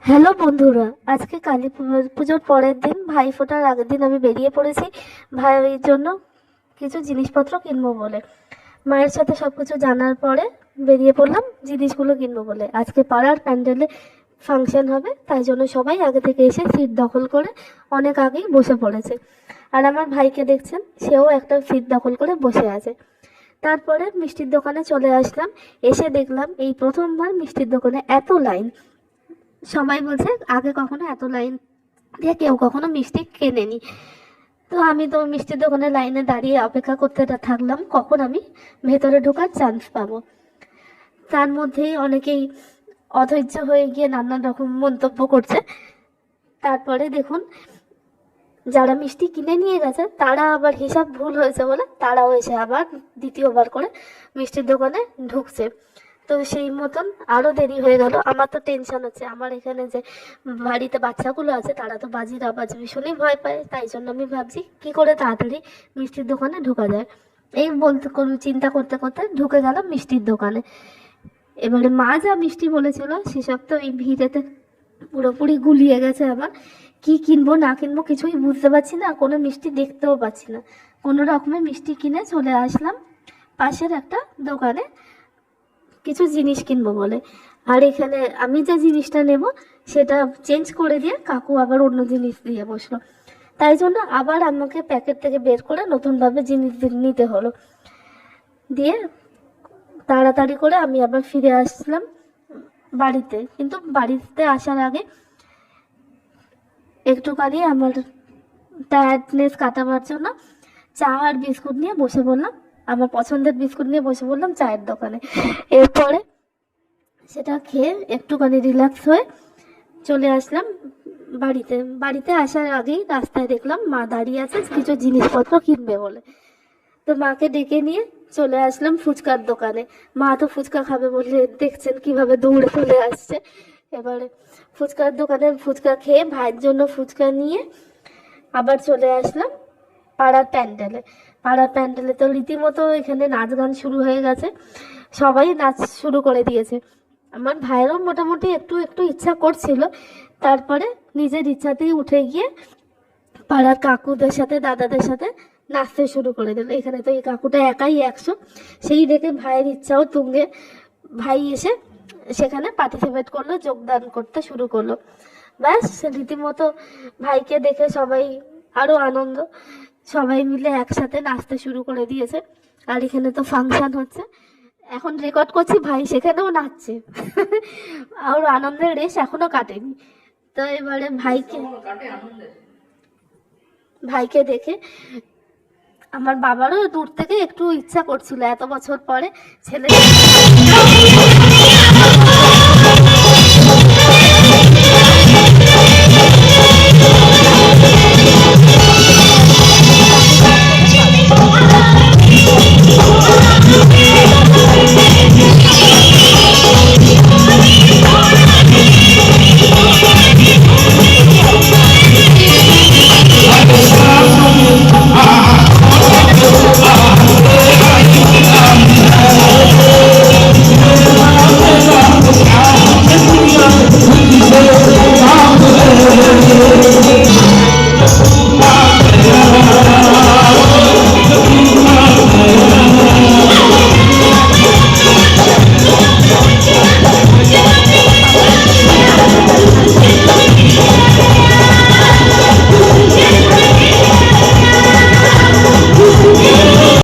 Hello বন্ধুরা, আজকে কালী পুজোর পরের দিন, ভাইফোঁটার আগের দিন আমি বেরিয়ে পড়েছি ভাইয়ের জন্য কিছু জিনিসপত্র কিনবো বলে। মায়ের সাথে সব কিছু জানার পরে বেরিয়ে পড়লাম জিনিসগুলো কিনবো বলে। আজকে পাড়ার প্যান্ডেলে ফাংশন হবে, তাই জন্য সবাই আগে থেকে এসে সিট দখল করে অনেক আগেই বসে পড়েছে। আর আমার ভাইকে দেখছেন, সেও একটা সিট দখল করে বসে আছে। তারপরে মিষ্টির দোকানে চলে আসলাম। এসে দেখলাম এই প্রথমবার মিষ্টির দোকানে এত লাইন। সবাই বলছে আগে কখনো এত লাইন দিয়ে কেউ কখনো মিষ্টি কেনেনি। তো আমি তো মিষ্টির দোকানে লাইনে দাঁড়িয়ে অপেক্ষা করতে থাকলাম কখন আমি ভেতরে ঢোকার চান্স পাবো। তার মধ্যেই অনেকেই অধৈর্য হয়ে গিয়ে নানান রকম মন্তব্য করছে। তারপরে দেখুন, যারা মিষ্টি কিনে নিয়ে গেছে তারা আবার হিসাব ভুল হয়েছে বলে তারাও এসে আবার দ্বিতীয়বার করে মিষ্টির দোকানে ঢুকছে। তো সেই মতন আরও দেরি হয়ে গেল। আমার তো টেনশন হচ্ছে, আমার এখানে যে বাড়িতে বাচ্চাগুলো আছে তারা তো বাজির আওয়াজ ভীষণই ভয় পায়। তাই জন্য আমি ভাবছি কি করে তাড়াতাড়ি মিষ্টির দোকানে ঢোকা যায়। এই বলতে চিন্তা করতে করতে ঢুকে গেলাম মিষ্টির দোকানে। এবারে মা যা মিষ্টি বলেছিল সেসব তো এই ভিড়েতে পুরোপুরি গুলিয়ে গেছে। আবার কি কিনবো না কিনবো কিছুই বুঝতে পারছি না, কোনো মিষ্টি দেখতেও পাচ্ছি না। কোনো রকমে মিষ্টি কিনে চলে আসলাম পাশের একটা দোকানে কিছু জিনিস কিনবো বলে। আর এখানে আমি যে জিনিসটা নেব সেটা চেঞ্জ করে দিয়ে কাকু আবার অন্য জিনিস দিয়ে বসলো। তাই জন্য আবার আমাকে প্যাকেট থেকে বের করে নতুনভাবে জিনিস নিতে হলো। দিয়ে তাড়াতাড়ি করে আমি আবার ফিরে আসলাম বাড়িতে। কিন্তু বাড়িতে আসার আগে একটুখানি আমার টায়ার্ডনেস কাটাবার জন্য চা আর বিস্কুট নিয়ে বসে পড়লাম, আমার পছন্দের বিস্কুট নিয়ে বসে পড়লাম চায়ের দোকানে। এরপরে সেটা খেয়ে একটুখানি রিল্যাক্স হয়ে চলে আসলাম বাড়িতে। বাড়িতে আসার আগেই রাস্তায় দেখলাম মা দাঁড়িয়ে আছে কিছু জিনিসপত্র কিনবে বলে। তো মাকে ডেকে নিয়ে চলে আসলাম ফুচকার দোকানে। মা তো ফুচকা খাবে বলে দেখছেন কিভাবে দৌড়ে চলে আসছে। এবারে ফুচকার দোকানে ফুচকা খেয়ে ভাইয়ের জন্য ফুচকা নিয়ে আবার চলে আসলাম পাড়ার প্যান্ডেলে। পাড়ার প্যান্ডেলে তো রীতিমতো এখানে নাচ গান শুরু হয়ে গেছে, সবাই নাচ শুরু করে দিয়েছে। আমার ভাইয়েরও মোটামুটি একটু একটু ইচ্ছা করছিল, তারপরে নিজের ইচ্ছাতেই উঠে গিয়ে পাড়ার কাকুদের সাথে দাদাদের সাথে নাচতে শুরু করে দিল। এখানে তো এই কাকুটা একাই 100, সেই দেখে ভাইয়ের ইচ্ছাও তুঙ্গে। ভাই এসে সেখানে পার্টিসিপেট করলো, যোগদান করতে শুরু করলো। ব্যাস রীতিমতো ভাইকে দেখে সবাই আরও আনন্দ, সবাই মিলে একসাথে নাচতে শুরু করে দিয়েছে। আর এখানে তো ফাংশন হচ্ছে, এখন রেকর্ড করছি, ভাই সেখানেও নাচছে। আর আনন্দের রেশ এখনো কাটেনি। তো এবারে ভাইকে দেখে আমার বাবারও দূর থেকে একটু ইচ্ছা করছিল, এত বছর পরে ছেলে